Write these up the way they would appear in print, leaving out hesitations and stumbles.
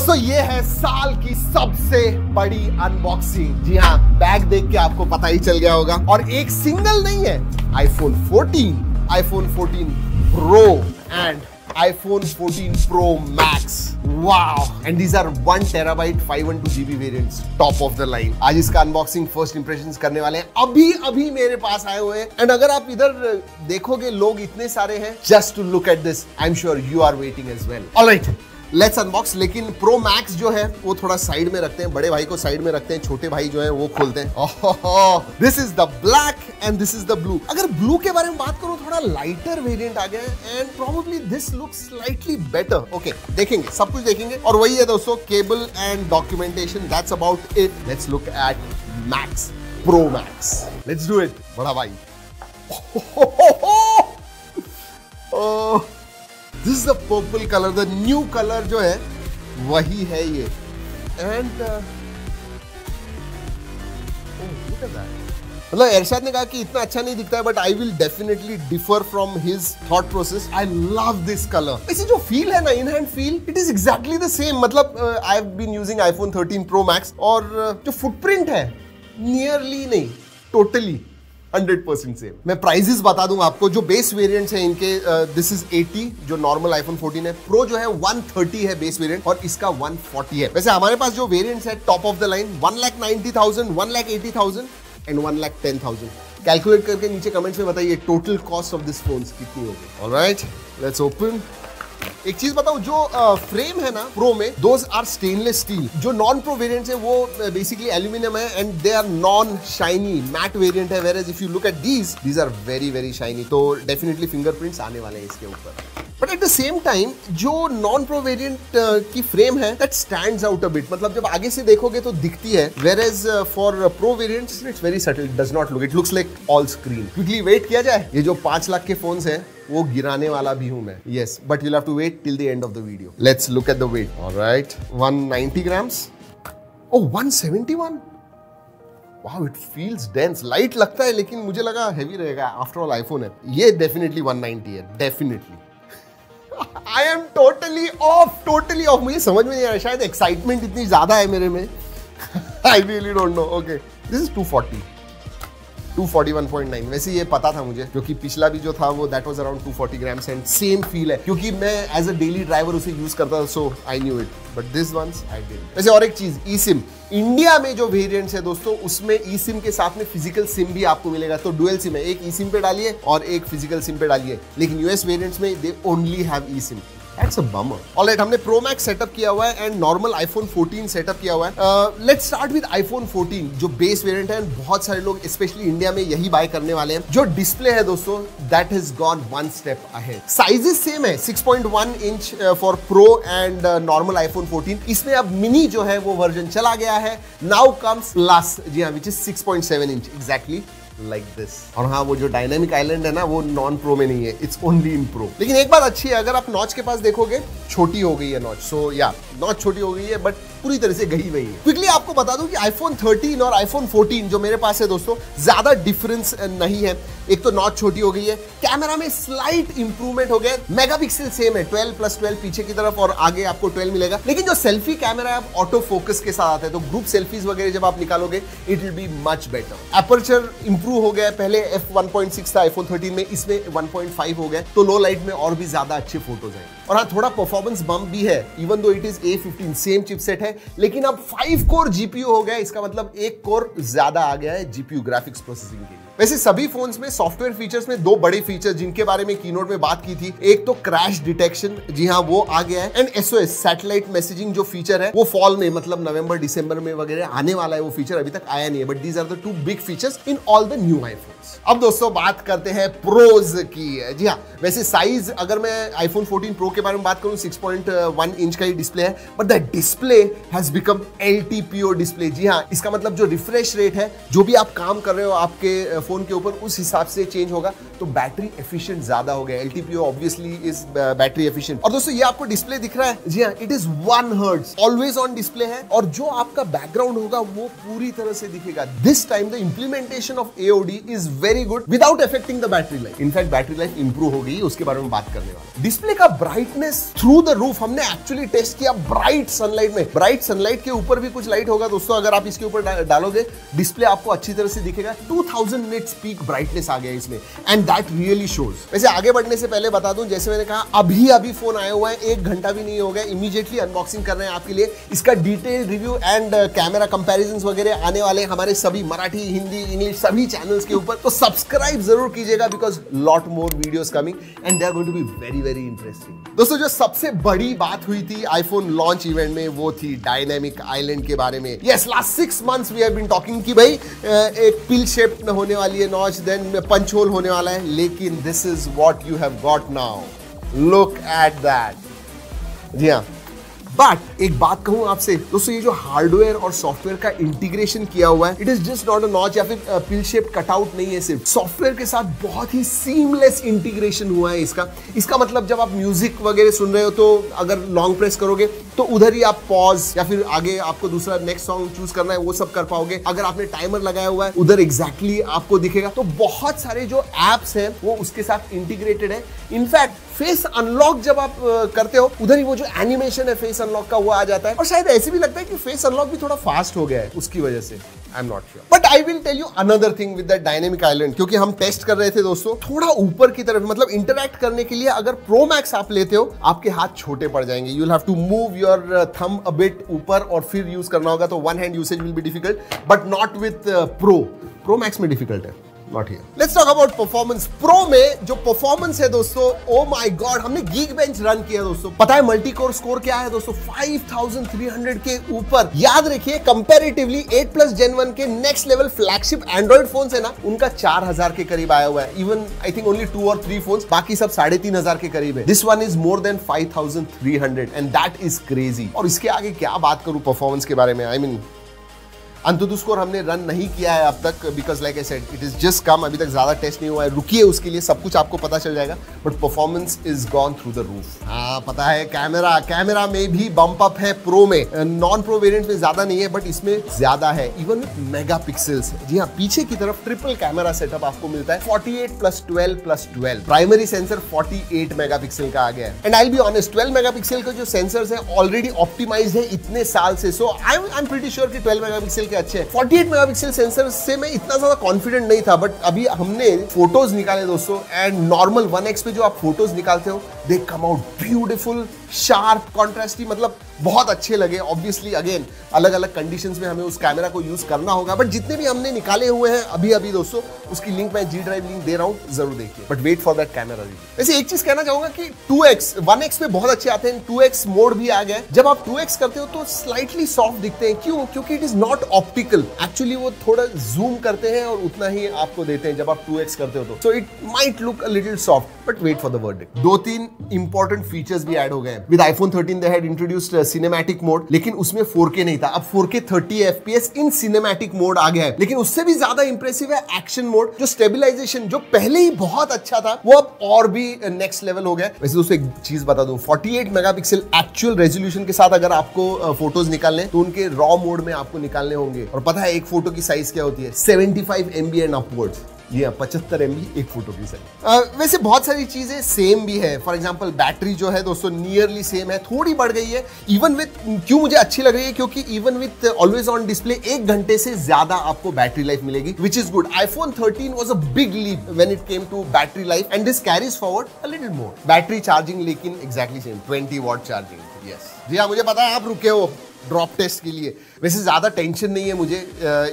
दोस्तों ये है साल की सबसे बड़ी अनबॉक्सिंग। जी हाँ, बैग देख के आपको पता ही चल गया होगा। और एक सिंगल नहीं है, iPhone 14, iPhone 14 Pro and iPhone 14 Pro Max. Wow! And these are 1 TB 512 GB variants, top of the line. आज इसका अनबॉक्सिंग फर्स्ट इंप्रेशंस करने वाले हैं। अभी मेरे पास आए हुए हैं। एंड अगर आप इधर देखोगे लोग इतने सारे हैं, just to look at this, I'm sure you are waiting as well. All right. Let's unbox. लेकिन प्रो मैक्स जो है वो थोड़ा साइड में रखते हैं, बड़े भाई को साइड में रखते हैं, छोटे भाई जो है वो खोलते हैं। This is the black and this is the blue. अगर ब्लू के बारे में बात करूं, थोड़ा लाइटर वेरिएंट आ गया है and probably this looks slightly better. Okay, देखेंगे, सब कुछ देखेंगे। और वही है दोस्तों, cable and documentation, that's about it. Let's look at max, pro max. Let's do it बड़ा भाई। This is the purple color, the new color जो है वही है ये। And look at that. मतलब इरशाद ने कहा कि इतना अच्छा नहीं दिखता है, but I will definitely differ from his thought process. I love this colour. वैसे जो फील है ना, in hand feel, it is exactly the same. मतलब I have been using iPhone 13 Pro Max और जो फुटप्रिंट है नियरली नहीं, totally 100% same. मैं प्राइजेस बता दूं आपको। जो बेस वेरिएंट्स हैं इनके, दिस इज 80 जो नॉर्मल iPhone 14 है। प्रो जो है 130 है बेस वेरिएंट और इसका 140 है। वैसे हमारे पास जो वेरिएंट्स है top of the line 1,90,000, 1,80,000 and 1,10,000। Calculate करके नीचे कमेंट्स में बताइए total cost of this phone कितनी होगी। Alright, let's open. एक चीज बताऊं, जो फ्रेम है ना प्रो में, दोज आर स्टेनलेस स्टील। जो नॉन प्रो वेरिएंट्स है वो बेसिकली एल्यूमिनियम है and they are non shiny, matte variant है। Where if you look at these are very very shiny. तो डेफिनेटली फिंगरप्रिंट्स आने वाले हैं इसके ऊपर। But at the same time जो नॉन प्रो वेरिएंट की फ्रेम है that stands out a bit. मतलब जब आगे से देखोगे तो दिखती है, whereas for pro variants it's very subtle, does not look, it looks like all screen. Quickly wait किया जाए, ये जो 5 लाख के फोन्स हैं वो गिराने वाला भी हूं मैं। Yes, but you'll have to wait till the end of the video. Let's look at the weight. All right, 190 grams. Oh, 171. Wow, it feels dense. Light लगता है लेकिन मुझे लगा heavy रहेगा। After all, iPhone है। ये definitely 190 है, definitely. I am totally off. मुझे समझ में नहीं आ रहा, शायद excitement इतनी ज्यादा है मेरे में। I really don't know. Okay, this is 240. 241.9। वैसे ये पता था मुझे, क्योंकि पिछला भी जो था वो that was around 240 grams and same feel है, क्योंकि मैं एज अ डेली ड्राइवर उसे यूज करता था, so I knew it. But this once I didn't. वैसे और एक चीज, ई सिम इंडिया में जो वेरिएंट्स है दोस्तों, उसमें ई सिम के साथ में फिजिकल सिम भी आपको मिलेगा। तो डुअल सिम है, एक ई सिम पे डालिए और एक फिजिकल सिम पे डालिए। लेकिन यूएस वेरिएंट्स में they only have E SIM. That's a bummer. Alright, हमने Pro Max सेटअप किया हुआ है एंड नॉर्मल iPhone 14 सेटअप किया हुआ है। Let's start with iPhone 14 जो बेस वेरिएंट है। बहुत सारे लोग स्पेशली इंडिया में यही बाय करने वाले हैं। जो डिस्प्ले है दोस्तों, that has gone one step ahead. Sizes same है, 6.1 inch for Pro and normal iPhone 14। इसमें अब मिनी जो है वो वर्जन चला गया है। Now comes Plus, जी हाँ, which is 6.7 inch exactly. Like this. और हाँ, वो जो डायनामिक आइलैंड है ना, वो नॉन प्रो में नहीं है, इट्स ओनली इन प्रो। लेकिन एक बात अच्छी है, अगर आप नॉच के पास देखोगे, छोटी हो गई है नॉच। सो या, नॉच छोटी हो गई है बट पूरी तरह से गई वही है। क्विकली आपको बता दूं कि iPhone 13 और iPhone 14 जो मेरे पास है दोस्तों, ज्यादा डिफरेंस नहीं है। एक तो नॉच छोटी हो गई है, कैमरा में स्लाइट इंप्रूवमेंट हो गया। मेगापिक्सल सेम है, 12+12 पीछे की तरफ और आगे आपको 12 मिलेगा। लेकिन जो सेल्फी कैमरा है, आप ऑटो फोकस के साथ आता है, तो ग्रुप सेल्फीज वगैरह जब आप निकालोगे, it will be much better. Aperture improve हो गया, पहले f1.6 था iPhone 13 में, इसमें 1.5 हो गया, तो लो लाइट में और भी ज्यादा अच्छे फोटोज आएंगे। और हाँ, थोड़ा परफॉर्मेंस बम्प भी है, even though it is A15 same chipset है, लेकिन अब 5 कोर जीपीयू हो गया। इसका मतलब 1 कोर ज्यादा आ गया है जीपीयू ग्राफिक्स प्रोसेसिंग के लिए। वैसे सभी फोन्स में सॉफ्टवेयर फीचर्स में 2 बड़े फीचर जिनके बारे में कीनोट में बात की थी, एक तो क्रैश डिटेक्शन, जी हाँ वो आ गया है, एंड SOS सैटेलाइट मैसेजिंग जो फीचर है वो फॉल में, मतलब नवंबर दिसंबर में वगैरह आने वाला है। वो फीचर अभी तक आया नहीं है, but these are the 2 big features in all the new iPhones. अब दोस्तों बात करते हैं प्रोज की। जी हाँ, वैसे साइज अगर मैं iPhone 14 Pro के बारे में बात करूं, 6.1 इंच का ही डिस्प्ले है, but the display has become LTPO display. जी हाँ, इसका मतलब जो रिफ्रेश रेट है, जो भी आप काम कर रहे हो आपके फोन के ऊपर उस हिसाब से चेंज होगा। तो बैटरी एफिशिएंट ज्यादा हो गया, LTPO obviously is battery efficient. और दोस्तों ये आपको डिस्प्ले दिख रहा है, जी हाँ, it is 1 hertz always on display है, और जो आपका बैकग्राउंड होगा वो पूरी तरह से दिखेगा। This time the implementation of AOD is very good without affecting the battery life. In fact battery life improve हो गई, उसके बारे में बात करने वाला। डिस्प्ले का ब्राइटनेस थ्रू द रूफ, हमने एक्चुअली टेस्ट किया ब्राइट सनलाइट में। ब्राइट सनलाइट के ऊपर भी कुछ लाइट होगा दोस्तों, अगर आप इसके ऊपर डालोगे डिस्प्ले आपको अच्छी तरह से दिखेगा। 2000 निट्स पीक ब्राइटनेस आ गया इसमें, एंड दैट रियली शोज। वैसे आगे बढ़ने से पहले बता दूं, जैसे मैंने कहा अभी फोन आया हुआ है, 1 घंटा भी नहीं हो गया, इमीडिएटली अनबॉक्सिंग कर रहे हैं आपके लिए। इसका detail review and camera comparisons वगैरह आने वाले हमारे सभी मराठी, हिंदी, इंग्लिश सभी चैनल्स के ऊपर। तो सब्सक्राइब जरूर कीजिएगा, because lot more videos coming and they are going to be very very interesting. दोस्तों जो सबसे बड़ी बात हुई थी आईफोन लॉन्च इवेंट में, वो थी डायनामिक आइलैंड के बारे में। Yes, last 6 months we have been talking कि भाई एक पिल शेप में होने वाली है नॉच, देन पंच होल होने वाला है, लेकिन this is what you have got now. Look at that. जी हाँ, बट एक बात कहूं आपसे दोस्तों, ये जो हार्डवेयर और सॉफ्टवेयर का इंटीग्रेशन किया हुआ है, it is just not a notch या फिर पिल शेप कटआउट नहीं है। सिर्फ सॉफ्टवेयर के साथ बहुत ही सीमलेस इंटीग्रेशन हुआ है इसका मतलब जब आप म्यूजिक वगैरह सुन रहे हो तो अगर लॉन्ग प्रेस करोगे तो उधर ही आप पॉज या फिर आगे आपको दूसरा नेक्स्ट सॉन्ग चूज करना है वो सब कर पाओगे। अगर आपने टाइमर लगाया हुआ है उधर एग्जैक्टली आपको दिखेगा। तो बहुत सारे जो एप्स हैं वो उसके साथ इंटीग्रेटेड है। इनफैक्ट फेस अनलॉक जब आप करते हो उधर ही वो जो एनिमेशन है फेस अनलॉक का वो आ जाता है, और शायद ऐसे भी लगता है कि फेस अनलॉक भी थोड़ा फास्ट हो गया है उसकी वजह से। I am not sure, but I will tell you another thing with that dynamic island, क्योंकि हम टेस्ट कर रहे थे दोस्तों थोड़ा ऊपर की तरफ, मतलब इंटरैक्ट करने के लिए अगर प्रो मैक्स आप लेते हो आपके हाथ छोटे पड़ जाएंगे। You will have to move your thumb a bit ऊपर और फिर यूज करना होगा, तो one hand usage will be difficult, but not with pro max में डिफिकल्ट है। Not here. Let's talk about performance. Pro में जो परफॉर्मेंस है दोस्तों, oh my God, हमने Geekbench रन किया दोस्तों। पता है मल्टी कोर स्कोर क्या है दोस्तों? 5300 के ऊपर। याद रखिए कंपैरेटिवली 8+ Gen 1 के next level flagship Android phones है ना, उनका 4000 के करीब आया हुआ है। इवन आई थिंक ओनली 2 और 3 फोन्स, बाकी सब 3500 के करीब है। This one is more than 5300 and that is crazy. और इसके आगे क्या बात करूं परफॉर्मेंस के बारे में, आई मीन अंतुतु स्कोर हमने रन नहीं किया है अब तक, because like I said it is just come, अभी तक ज्यादा टेस्ट नहीं हुआ है। रुकिए, उसके लिए सब कुछ आपको पता चल जाएगा, but performance is gone through the roof. हाँ पता है, कैमरा में भी बम्प अप है प्रो में। नॉन प्रो वेरिएंट में ज्यादा नहीं है, बट इसमें ज्यादा है, इवन विथ मेगापिक्सल्स। जी हाँ, पीछे की तरफ ट्रिपल कैमरा सेटअप आपको मिलता है, 48+12+12। प्राइमरी सेंसर 48 मेगापिक्सल का आ गया है, and I will be honest 12 megapixel के जो सेंसर्स है ऑलरेडी ऑप्टिमाइज्ड है इतने साल से, सो आई एम प्रीटी श्योर कि 12 मेगापिक्सल के अच्छे हैं। 48 मेगापिक्सल सेंसर से मैं इतना ज्यादा कॉन्फिडेंट नहीं था, बट अभी हमने फोटोज निकाले दोस्तों, एंड नॉर्मल 1x पे जो आप फोटोज निकालते हो they come out beautiful, sharp, contrasty, मतलब बहुत अच्छे लगे। ऑब्वियसली अगेन अलग अलग कंडीशंस में हमें उस कैमरा को यूज करना होगा, बट जितने भी हमने निकाले हुए हैं अभी दोस्तों, उसकी लिंक मैं G ड्राइव लिंक दे रहा हूं, जरूर देखिए, but wait for that camera review. वैसे एक चीज कहना चाहूंगा कि 2x 1x पे बहुत अच्छे आते हैं, 2x मोड भी आ गया है। जब आप 2x करते हो तो स्लाइटली सॉफ्ट दिखते हैं, क्यों? क्योंकि it is not optical, actually वो थोड़ा जूम करते हैं और उतना ही आपको देते हैं जब आप 2x करते हो तो, so it might look a little soft, but wait for the verdict. 2-3 important features भी ऐड हो गए। With iPhone 13 they had introduced cinematic mode, लेकिन उसमें 4K नहीं था। अब 4K 30 FPS in cinematic mode आ गया है, लेकिन उससे भी ज्यादा इंप्रेसिव है एक्शन मोड। जो स्टेबलाइजेशन जो पहले ही बहुत अच्छा था, वो अब और भी नेक्स्ट लेवल हो गया। वैसे दोस्तों एक चीज बता दूं, 48 मेगापिक्सल एक्चुअल रेजोल्यूशन के साथ अगर आपको फोटोज निकालने तो उनके रॉ मोड में आपको निकालने होंगे, और पता है एक फोटो की साइज क्या होती है? 75 MB एंड अपवर्ड्स। ये 75 MB एक फोटो की साइज। वैसे बहुत सारी चीजें सेम भी है, फॉर एग्जांपल बैटरी जो है दोस्तों नियरली सेम है, थोड़ी बढ़ गई है। इवन विथ, क्यों मुझे अच्छी लग रही है? क्योंकि even with always on display 1 घंटे से ज्यादा आपको बैटरी लाइफ मिलेगी, which is good. IPhone 13 was a big leap when it came to battery life, and this carries forward a little more. Battery charging लेकिन exactly same, 20 watt charging. Yes जी हाँ, मुझे पता है आप रुके हो ड्रॉप टेस्ट के लिए। वैसे ज्यादा टेंशन नहीं है मुझे,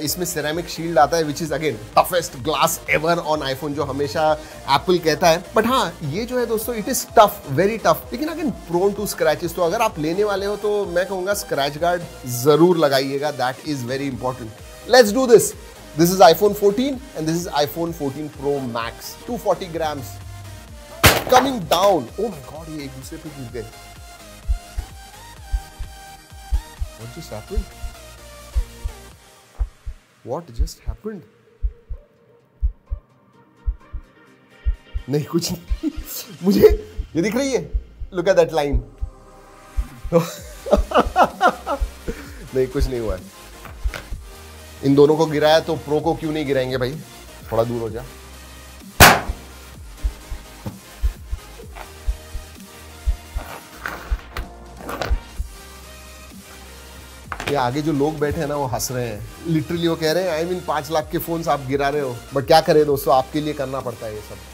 इसमें सिरेमिक शील्ड आता है, which is again toughest glass ever on iPhone, जो हमेशा एप्पल कहता है। बट हाँ, ये जो है दोस्तों it is tough, very tough, लेकिन अगेन प्रोन टू स्क्रैचेस। तो अगर आप लेने वाले हो तो मैं कहूंगा स्क्रैच गार्ड जरूर लगाइएगा, that is very important. Let's do this. This is iPhone 14 and this is iPhone 14 Pro Max, 240 grams coming down. Oh my God, ये एक दूसरे पे गिर गए। What just happened? What just happened? नहीं कुछ नहीं मुझे ये दिख रही है, लुक एट दैट लाइन। नहीं कुछ नहीं हुआ है। इन दोनों को गिराया तो प्रो को क्यों नहीं गिराएंगे भाई, थोड़ा दूर हो जा। ये आगे जो लोग बैठे हैं ना वो हंस रहे हैं, लिटरली वो कह रहे हैं आई मीन 5 लाख के फोन्स आप गिरा रहे हो, बट क्या करें दोस्तों, आपके लिए करना पड़ता है ये सब।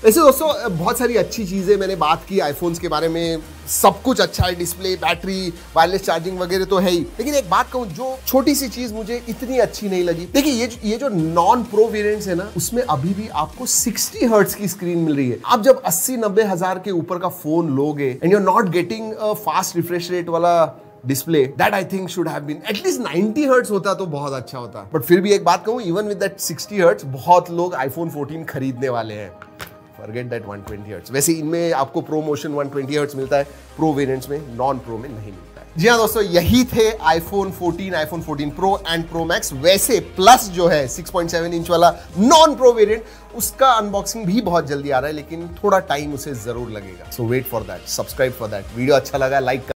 वैसे दोस्तों बहुत सारी अच्छी चीज़ें मैंने बात की आईफोन्स के बारे में, सब कुछ अच्छा है, डिस्प्ले, बैटरी, वायरलेस चार्जिंग वगैरह तो है ही। लेकिन एक बात कहूँ जो छोटी सी चीज़ मुझे इतनी अच्छी नहीं लगी, देखिए ये जो नॉन प्रो वेरिएंट्स है ना, उसमें अभी भी आपको 60 हर्ट्ज की स्क्रीन मिल रही है। आप जब 80-90 हज़ार के ऊपर का फोन लोगे and you are not getting a fast refresh rate वाला display, that I think should have been at least 90 hertz होता तो बहुत अच्छा होता। बट फिर भी एक बात कहूँ, इवन विद दैट 60 हर्ट्ज बहुत लोग आईफोन 14 खरीदने वाले हैं। Forget that 120 hertz. वैसे इनमें आपको प्रो मोशन 120 हर्ट्ज मिलता है, प्रो वेरिएंट्स में, नॉन प्रो में नहीं मिलता है। जी हाँ दोस्तों, यही थे iPhone 14, iPhone 14 pro and pro max. वैसे प्लस जो है 6.7 इंच वाला नॉन प्रो वेरिएंट, उसका अनबॉक्सिंग भी बहुत जल्दी आ रहा है, लेकिन थोड़ा टाइम उसे जरूर लगेगा। So wait for that, subscribe for that. Video अच्छा लगा लाइक